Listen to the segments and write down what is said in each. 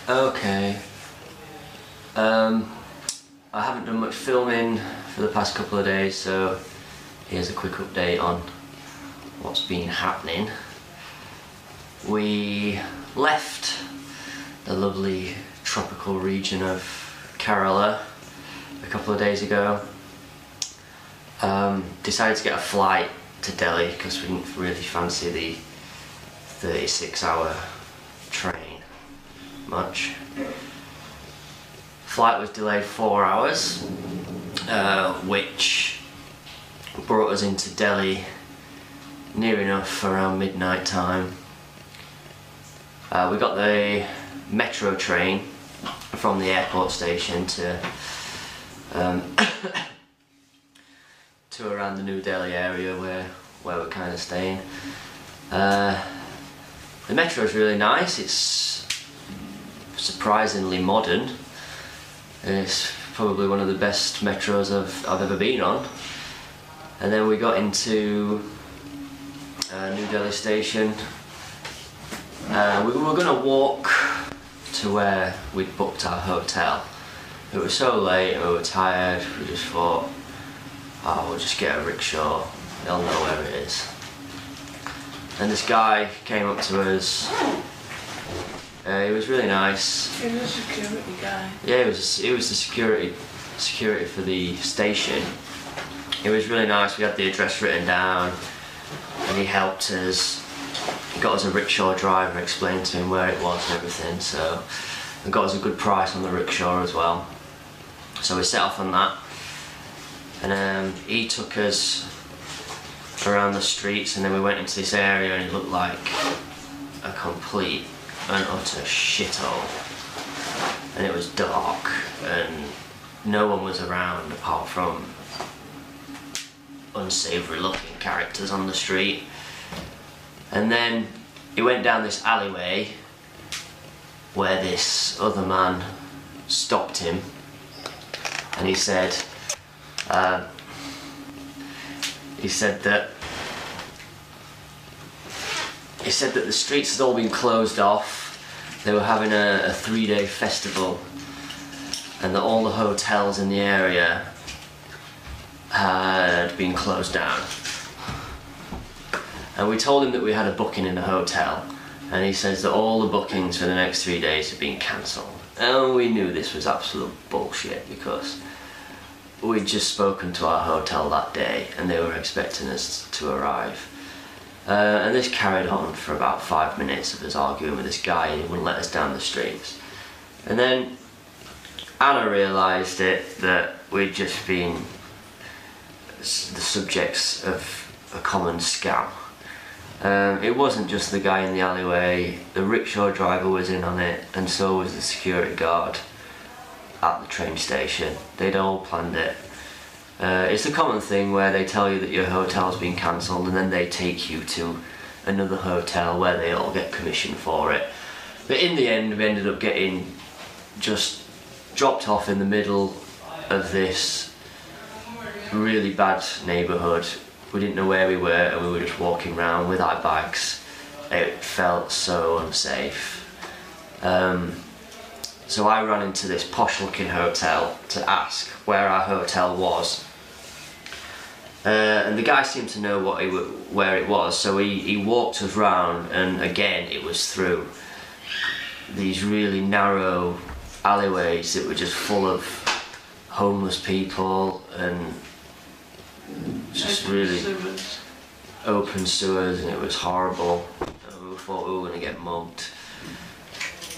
Okay. I haven't done much filming for the past couple of days, so here's a quick update on what's been happening. We left the lovely tropical region of Kerala a couple of days ago. Decided to get a flight to Delhi because we didn't really fancy the 36-hour train much. Flight was delayed 4 hours, which brought us into Delhi near enough around midnight time. We got the metro train from the airport station to around the New Delhi area where we're kind of staying. The metro is really nice. It's surprisingly modern. It's probably one of the best metros I've ever been on. And then we got into New Delhi station. We were going to walk to where we'd booked our hotel. It was so late and we were tired, we just thought, oh, we'll just get a rickshaw, they'll know where it is. And this guy came up to us. He was really nice. He was a security guy. Yeah, he was the security for the station. It was really nice. We had the address written down, and he helped us. He got us a rickshaw driver, explained to him where it was and everything. So, and got us a good price on the rickshaw as well. So we set off on that, and he took us around the streets, and then we went into this area, and it looked like a complete and utter shithole, and it was dark and no one was around apart from unsavoury looking characters on the street. And then he went down this alleyway where this other man stopped him, and he said that the streets had all been closed off. They were having a 3-day festival, and that all the hotels in the area had been closed down. And we told him that we had a booking in the hotel, and he says that all the bookings for the next 3 days had been cancelled. And we knew this was absolute bullshit because we'd just spoken to our hotel that day and they were expecting us to arrive. And this carried on for about 5 minutes of us arguing with this guy, and he wouldn't let us down the streets. And then Anna realised that we'd just been the subjects of a common scam. It wasn't just the guy in the alleyway, the rickshaw driver was in on it, and so was the security guard at the train station. They'd all planned it. It's a common thing where they tell you that your hotel's been cancelled and then they take you to another hotel where they all get commission for it. But in the end we ended up getting just dropped off in the middle of this really bad neighbourhood. We didn't know where we were and we were just walking around with our bags. It felt so unsafe. So I ran into this posh looking hotel to ask where our hotel was. And the guy seemed to know where it was, so he walked us round, and again it was through these really narrow alleyways that were just full of homeless people and just really open sewers, and it was horrible. And we thought we were going to get mugged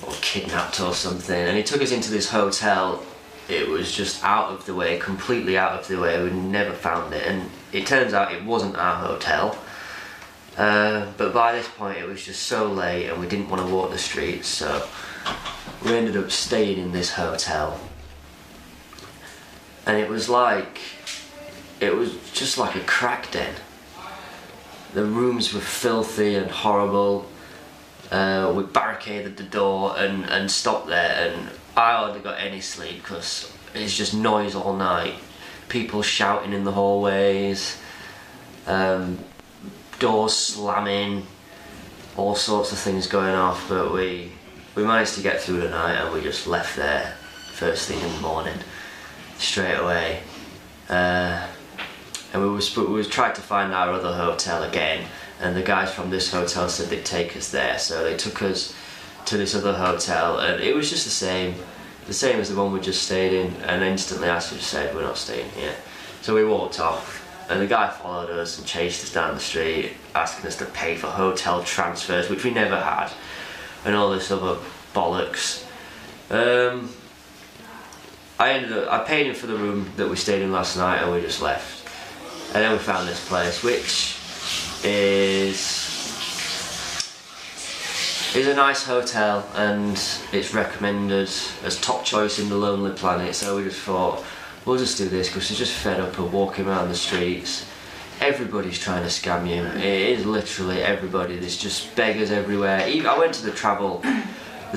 or kidnapped or something, and he took us into this hotel. It was just out of the way, completely out of the way. We never found it, and it turns out it wasn't our hotel. But by this point it was just so late and we didn't want to walk the streets, so we ended up staying in this hotel. And it was just like a crack den. The rooms were filthy and horrible. We barricaded the door and stopped there, and I hardly got any sleep because it's just noise all night. People shouting in the hallways, doors slamming, all sorts of things going off, but we we managed to get through the night, and we just left there first thing in the morning, straight away. And we tried to find our other hotel again, and the guys from this hotel said they'd take us there, so they took us to this other hotel, and it was just the same as the one we just stayed in, and instantly I just said, we're not staying here. So we walked off, and the guy followed us and chased us down the street, asking us to pay for hotel transfers, which we never had, and all this other bollocks. I paid him for the room that we stayed in last night, and we just left. And then we found this place, which is a nice hotel, and it's recommended as top choice in the Lonely Planet, so we just thought, we'll just do this because we're just fed up of walking around the streets. Everybody's trying to scam you. It is literally everybody. There's just beggars everywhere. I went to the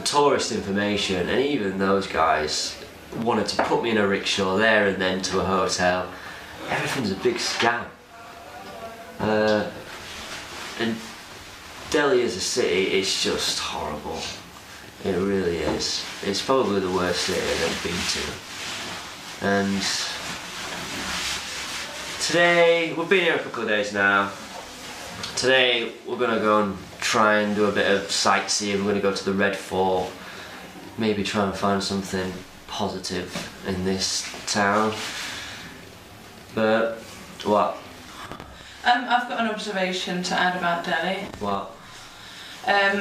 tourist information, and even those guys wanted to put me in a rickshaw there and then to a hotel. Everything's a big scam. And Delhi as a city is just horrible. It really is. It's probably the worst city I've ever been to. And today, we've been here a couple of days now. Today we're going to go and try and do a bit of sightseeing. We're going to go to the Red Fort. Maybe try and find something positive in this town. But, what? I've got an observation to add about Delhi. What?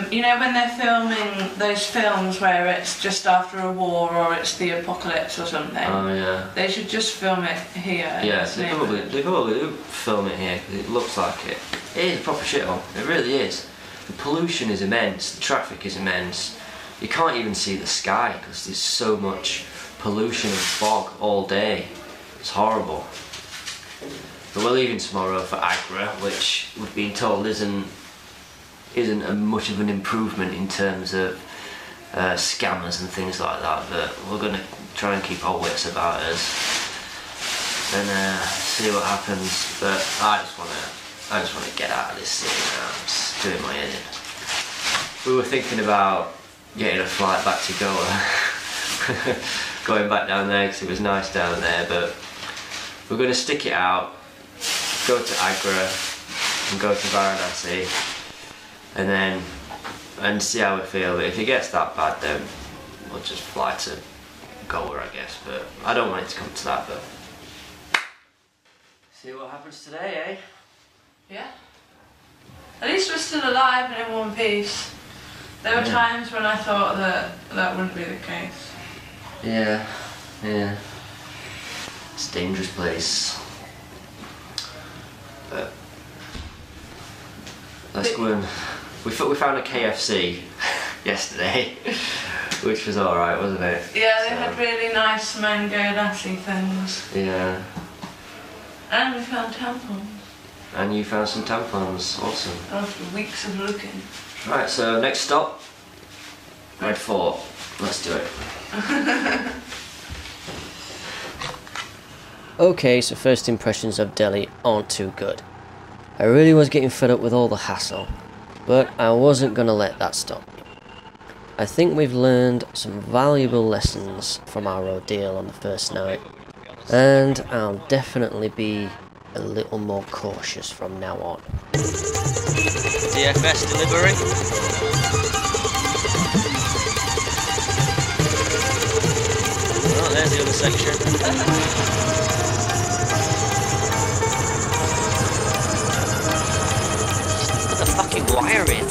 You know when they're filming those films where it's just after a war or it's the apocalypse or something? Oh yeah. They should just film it here. Yeah, they probably do film it here because it looks like it. It is a proper shithole. It really is. The pollution is immense. The traffic is immense. You can't even see the sky because there's so much pollution and fog all day. It's horrible. But we're leaving tomorrow for Agra, which we've been told isn't much of an improvement in terms of scammers and things like that, but we're going to try and keep our wits about us and see what happens. But I just want to get out of this city now. I'm just doing my head in. We were thinking about getting a flight back to Goa, going back down there because it was nice down there, but we're going to stick it out, go to Agra and go to Varanasi, and see how we feel. But if it gets that bad, then we'll just fly to Goa, I guess. But I don't want it to come to that. But see what happens today, eh? Yeah. At least we're still alive and in one piece. There were times when I thought that wouldn't be the case. Yeah. It's a dangerous place. But let's go and... We found a KFC yesterday, which was alright, wasn't it? Yeah, they had really nice mango lassi things. Yeah. And we found tampons. And you found some tampons, awesome. After weeks of looking. Right, so next stop, Red Fort. Let's do it. Okay, so first impressions of Delhi aren't too good. I really was getting fed up with all the hassle. But I wasn't going to let that stop me. I think we've learned some valuable lessons from our ordeal on the first night, and I'll definitely be a little more cautious from now on. DFS delivery. Oh, there's the other section. Wiring.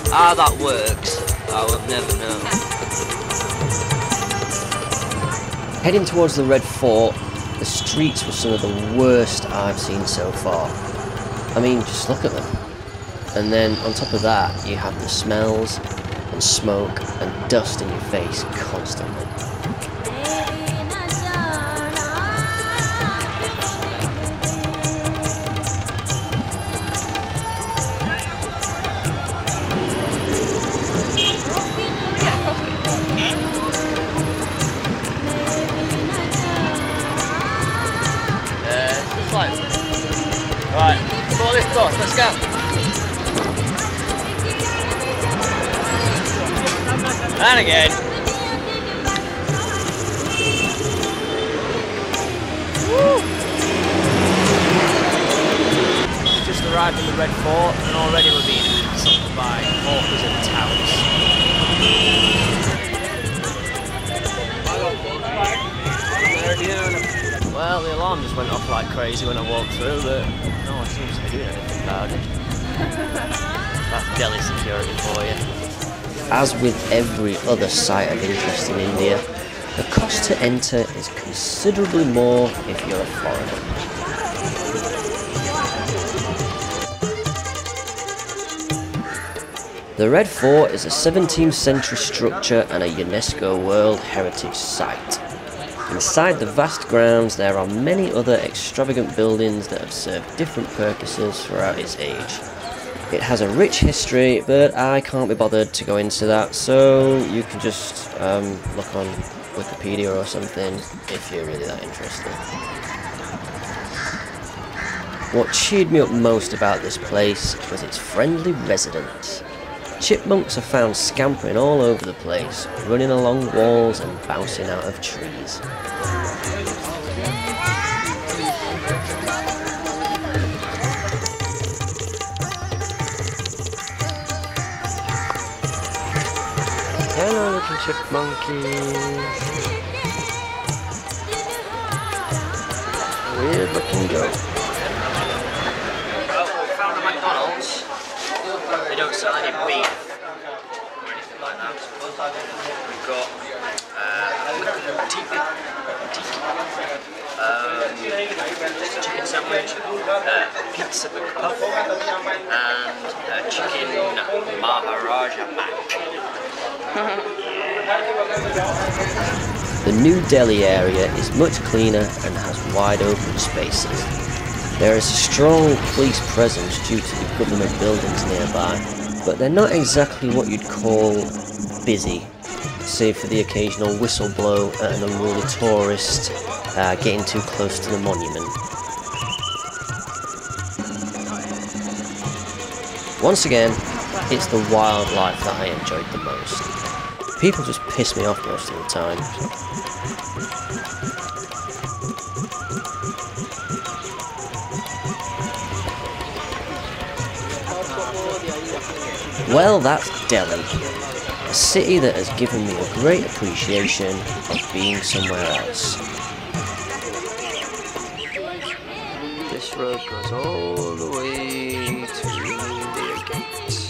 That works. I will never know. Heading towards the Red Fort, the streets were some of the worst I've seen so far. I mean, just look at them. And then on top of that, you have the smells and smoke and dust in your face constantly. Right, follow this bus, let's go. And again. Woo. Just arrived at the Red Fort and already we're being hassled by hawkers and touts. Well, the alarm just went off like crazy when I walked through, but no one seems to be doing anything about it. That's Delhi security for you. As with every other site of interest in India, the cost to enter is considerably more if you're a foreigner. The Red Fort is a 17th century structure and a UNESCO World Heritage Site. Inside the vast grounds there are many other extravagant buildings that have served different purposes throughout its age. It has a rich history, but I can't be bothered to go into that, so you can just look on Wikipedia or something if you're really that interested. What cheered me up most about this place was its friendly residents. Chipmunks are found scampering all over the place, running along walls and bouncing out of trees. Hello, little chipmunkies. Weird looking goat. Well, we found a McDonald's. They don't sell any beef or anything like that. We've got chicken sandwich, pizza McPuff, and chicken Maharaja Mac. The New Delhi area is much cleaner and has wide open spaces. There is a strong police presence due to the government buildings nearby, but they're not exactly what you'd call busy, save for the occasional whistleblow at an unruly tourist getting too close to the monument. Once again, it's the wildlife that I enjoyed the most. People just piss me off most of the time. Well, that's Delhi, a city that has given me a great appreciation of being somewhere else. This road goes all the way to India Gate.